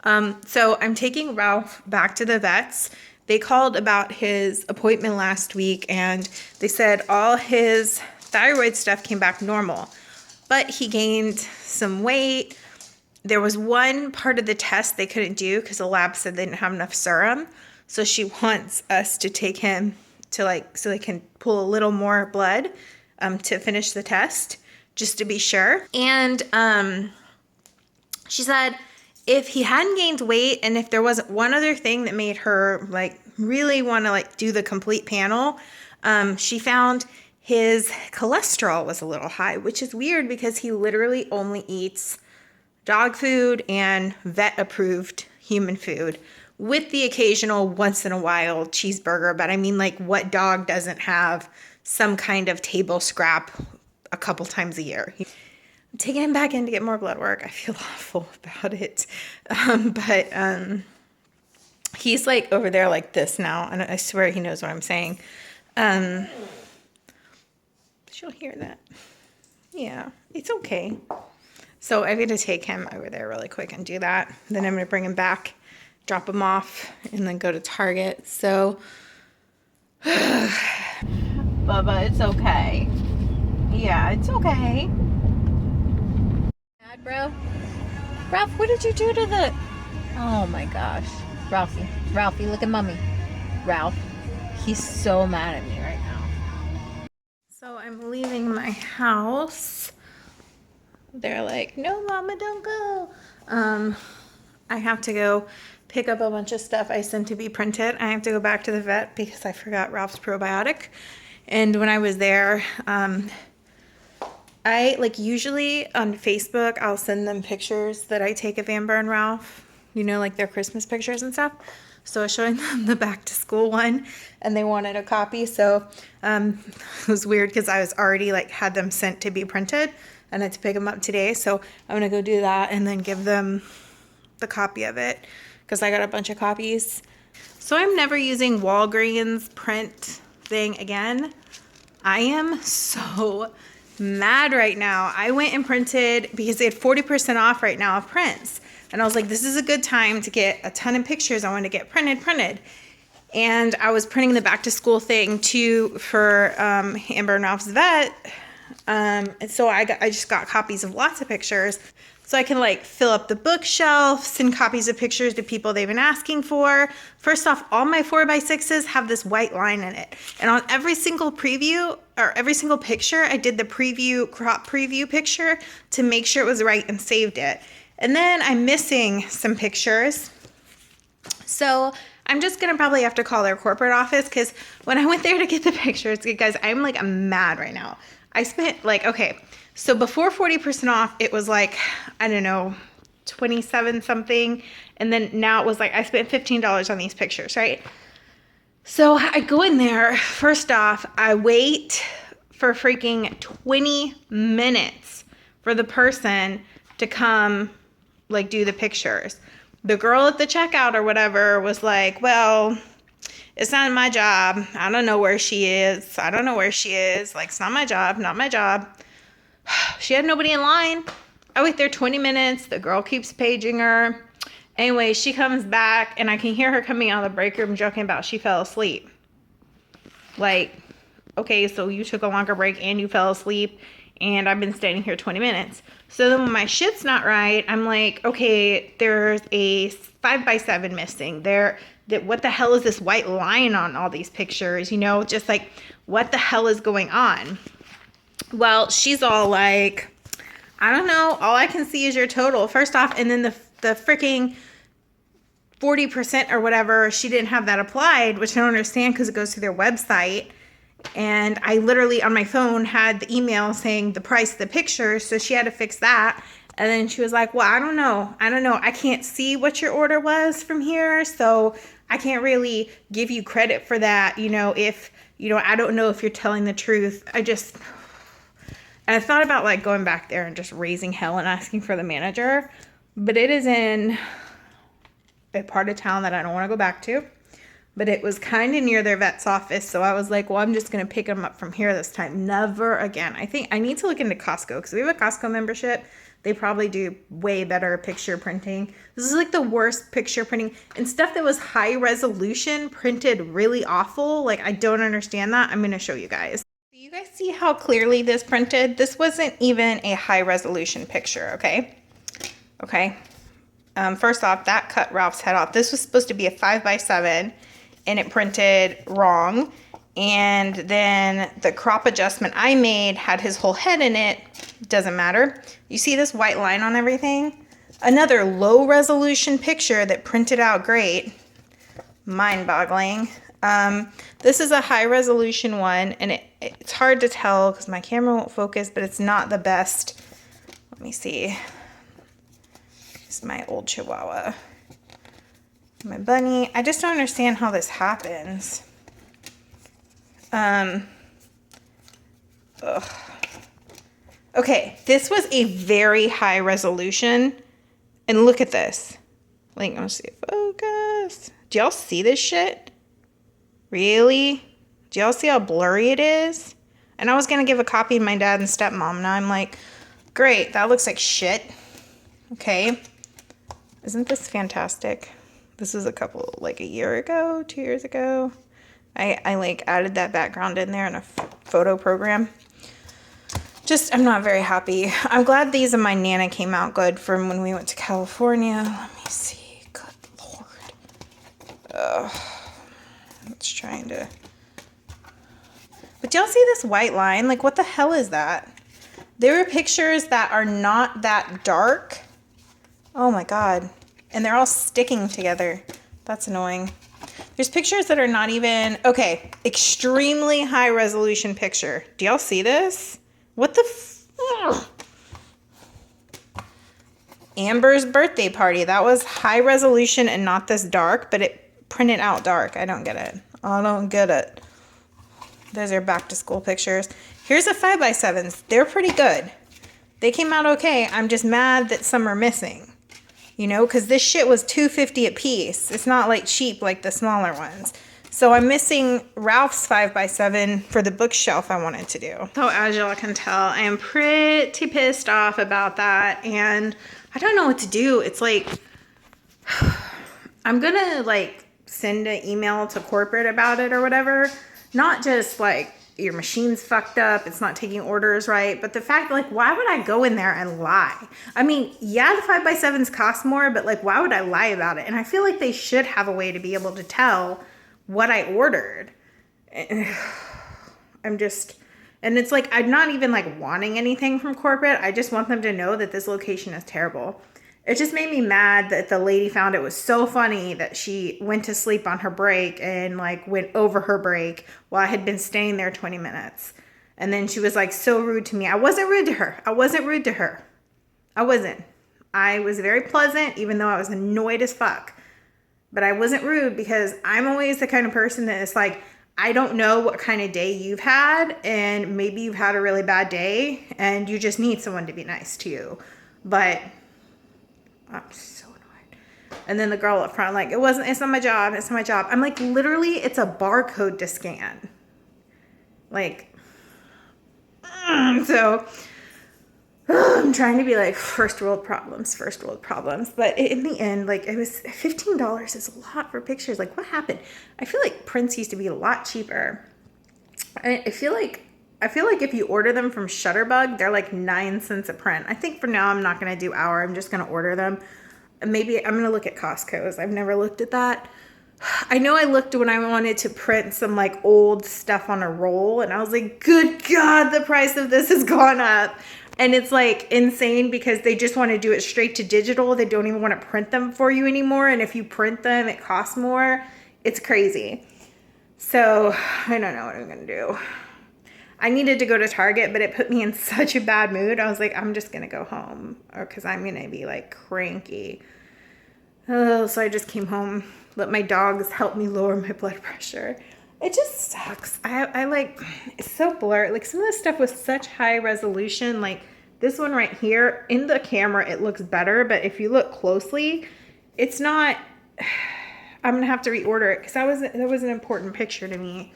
So I'm taking Ralph back to the vets. They called about his appointment last week and they said all his thyroid stuff came back normal, but he gained some weight. There was one part of the test they couldn't do because the lab said they didn't have enough serum. So she wants us to take him to so they can pull a little more blood to finish the test, just to be sure. And she said if he hadn't gained weight and if there wasn't one other thing that made her really want to do the complete panel, she found his cholesterol was a little high, which is weird because he literally only eats dog food and vet approved human food with the occasional once in a while cheeseburger. But I mean, what dog doesn't have some kind of table scrap a couple times a year? I'm taking him back in to get more blood work. I feel awful about it. But he's over there like this now. And I swear he knows what I'm saying. She'll hear that. Yeah, it's okay. So I'm going to take him over there really quick and do that. Then I'm going to bring him back, drop him off, and then go to Target. So, Bubba, it's okay. Yeah, it's okay. Mad, bro? Ralph, what did you do to the... Oh my gosh. Ralphie, look at mommy. Ralph, he's so mad at me right now. So I'm leaving my house. They're like, no, mama, don't go. I have to go pick up a bunch of stuff I sent to be printed. I have to go back to the vet because I forgot Ralph's probiotic. And when I was there, I usually on Facebook, I'll send them pictures that I take of Amber and Ralph, their Christmas pictures and stuff. So I was showing them the back to school one and they wanted a copy. So it was weird because I was already had them sent to be printed and I had to pick them up today. So I'm going to go do that and then give them the copy of it because I got a bunch of copies. So I'm never using Walgreens print thing again. I am so mad right now. I went and printed because they had 40% off right now of prints. And I was like, this is a good time to get a ton of pictures I want to get printed. And I was printing the back to school thing too for Amber and Ralph's vet. And so I just got copies of lots of pictures so I can fill up the bookshelf, send copies of pictures to people they've been asking for. First off, all my 4x6s have this white line in it. And on every single preview or every single picture, I did the crop preview picture to make sure it was right and saved it. And then I'm missing some pictures. So I'm just going to probably have to call their corporate office because when I went there to get the pictures, guys, I'm mad right now. I spent okay, so before 40% off, it was I don't know, 27 something. And then now it was I spent $15 on these pictures, right? So I go in there. First off, I wait for freaking 20 minutes for the person to come do the pictures. The girl at the checkout or whatever was like, well, it's not my job. I don't know where she is. It's not my job. She had nobody in line. I wait there 20 minutes. The girl keeps paging her. Anyway, she comes back and I can hear her coming out of the break room joking about she fell asleep. Okay, so you took a longer break and you fell asleep and I've been standing here 20 minutes. So then when my shit's not right, I'm like, okay, there's a 5x7 missing. What the hell is this white line on all these pictures? Just what the hell is going on? Well, she's all I don't know. All I can see is your total. First off, and then the freaking 40% or whatever, she didn't have that applied, which I don't understand because it goes to their website. And I literally on my phone had the email saying the price of the picture, so she had to fix that. And then she was like, well, I don't know. I can't see what your order was from here, so I can't really give you credit for that. If, I don't know if you're telling the truth. And I thought about going back there and just raising hell and asking for the manager. But it is in a part of town that I don't want to go back to. But it was kind of near their vet's office. So I was like, well, I'm just going to pick them up from here this time. Never again. I think I need to look into Costco because we have a Costco membership They probably do way better picture printing. This is like the worst picture printing, and stuff that was high resolution printed really awful. Like, I don't understand that. I'm going to show you guys. Do you guys see how clearly this printed? This wasn't even a high resolution picture, okay? Okay. First off, that cut Ralph's head off. This was supposed to be a 5x7, and it printed wrong. And then the crop adjustment I made had his whole head in it. Doesn't matter. You see this white line on everything? Another low resolution picture that printed out great. Mind-boggling. This is a high resolution one, and it's hard to tell because my camera won't focus, but it's not the best. Let me see. This is my old Chihuahua. My bunny. I just don't understand how this happens. Okay, this was a very high resolution, and look at this. Like, I'm gonna see it focus. Do y'all see this shit? Really? Do y'all see how blurry it is? And I was gonna give a copy to my dad and stepmom. Now I'm like, great, that looks like shit. Okay. Isn't this fantastic? This was like a year ago, 2 years ago. I like added that background in there in a photo program. I'm not very happy. I'm glad these of my Nana came out good from when we went to California. Let me see. Good Lord. It's trying to. But do y'all see this white line? Like, what the hell is that? There are pictures that are not that dark. Oh my God. And they're all sticking together. That's annoying. There's pictures that are not even, okay, extremely high resolution picture. Do y'all see this? What the Amber's birthday party. That was high resolution and not this dark, but it printed out dark. I don't get it. I don't get it. Those are back to school pictures. Here's a 5x7s. They're pretty good. They came out okay. I'm just mad that some are missing. You know, because this shit was $2.50 a piece. It's not like cheap like the smaller ones. So I'm missing Ralph's 5x7 for the bookshelf I wanted to do. So as y'all can tell, I am pretty pissed off about that. And I don't know what to do. It's like, I'm going to like send an email to corporate about it or whatever. Not just like, your machine's fucked up, it's not taking orders right, but the fact, like, why would I go in there and lie? I mean, yeah, the 5x7s cost more, but like, why would I lie about it? And I feel like they should have a way to be able to tell what I ordered. And it's like, I'm not even like wanting anything from corporate. I just want them to know that this location is terrible. It just made me mad that the lady found it was so funny that she went to sleep on her break and like went over her break while I had been staying there 20 minutes. And then she was like so rude to me. I wasn't rude to her. I wasn't. I was very pleasant, even though I was annoyed as fuck. But I wasn't rude because I'm always the kind of person that is like, I don't know what kind of day you've had, and maybe you've had a really bad day and you just need someone to be nice to you. But I'm so annoyed. And then the girl up front, like, it's not my job. I'm like, literally, it's a barcode to scan. Like, so I'm trying to be like, first world problems. But in the end, like, it was $15 is a lot for pictures. Like, what happened? I feel like prints used to be a lot cheaper. I feel like if you order them from Shutterbug, they're like 9 cents a print. I think for now I'm not going to do Hour. I'm just going to order them. Maybe I'm going to look at Costco's. I've never looked at that. I know I looked when I wanted to print some like old stuff on a roll, and I was like, good God, the price of this has gone up. And it's like insane because they just want to do it straight to digital. They don't even want to print them for you anymore. And if you print them, it costs more. It's crazy. So I don't know what I'm going to do. I needed to go to Target, but it put me in such a bad mood. I was like, I'm just going to go home because I'm going to be like cranky. Oh, so I just came home, let my dogs help me lower my blood pressure. It just sucks. I like, it's so blurry. Like some of this stuff was such high resolution. Like this one right here in the camera, it looks better. But if you look closely, it's not, I'm going to have to reorder it because that was an important picture to me.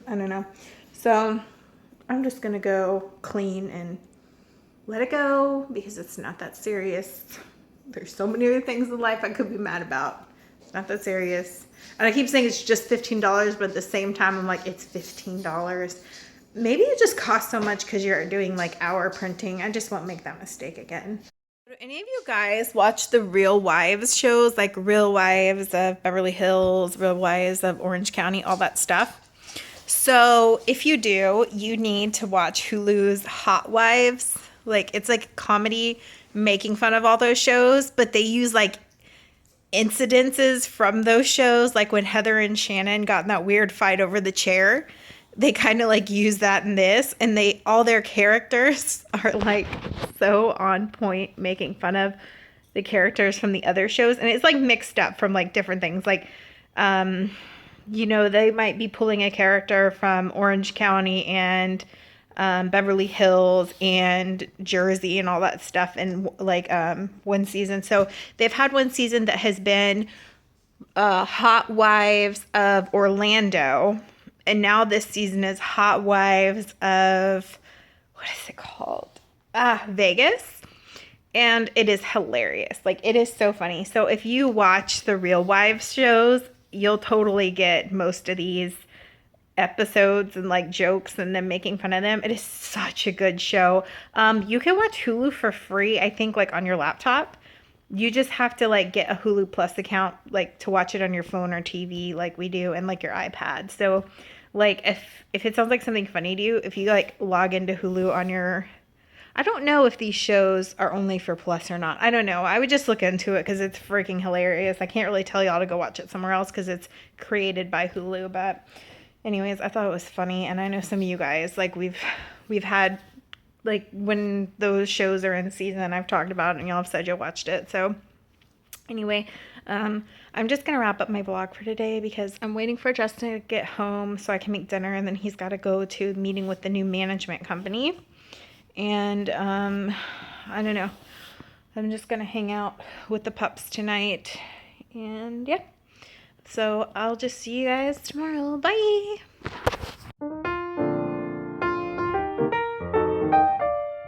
I don't know. So I'm just going to go clean and let it go because it's not that serious. There's so many other things in life I could be mad about. It's not that serious. And I keep saying it's just $15, but at the same time, I'm like, it's $15. Maybe it just costs so much because you're doing like hour printing. I just won't make that mistake again. Do any of you guys watch the Real Wives shows, like Real Wives of Beverly Hills, Real Wives of Orange County, all that stuff? So if you do, you need to watch Hulu's Hot Wives. Like, it's like a comedy making fun of all those shows, but they use like incidences from those shows, like when Heather and Shannon got in that weird fight over the chair. They kind of like use that in this, and they all their characters are like so on point, making fun of the characters from the other shows, and it's like mixed up from like different things. Like, you know, they might be pulling a character from Orange County and Beverly Hills and Jersey and all that stuff in like one season. So they've had one season that has been Hot Wives of Orlando, and now this season is Hot Wives of, what is it called? Vegas. And it is hilarious. Like, it is so funny. So if you watch the Real Wives shows, you'll totally get most of these episodes and like jokes and them making fun of them. It is such a good show. You can watch Hulu for free, I think, like on your laptop. You just have to like get a Hulu Plus account, like to watch it on your phone or TV like we do, and like your iPad. So like if it sounds like something funny to you, if you like log into Hulu on your, I don't know if these shows are only for Plus or not. I don't know. I would just look into it because it's freaking hilarious. I can't really tell y'all to go watch it somewhere else because it's created by Hulu. But anyways, I thought it was funny. And I know some of you guys, like we've had, like when those shows are in season, I've talked about it and y'all have said you watched it. So anyway, I'm just going to wrap up my vlog for today because I'm waiting for Justin to get home so I can make dinner. And then he's got to go to a meeting with the new management company. And I don't know, I'm just gonna hang out with the pups tonight, and yeah, so I'll just see you guys tomorrow. Bye.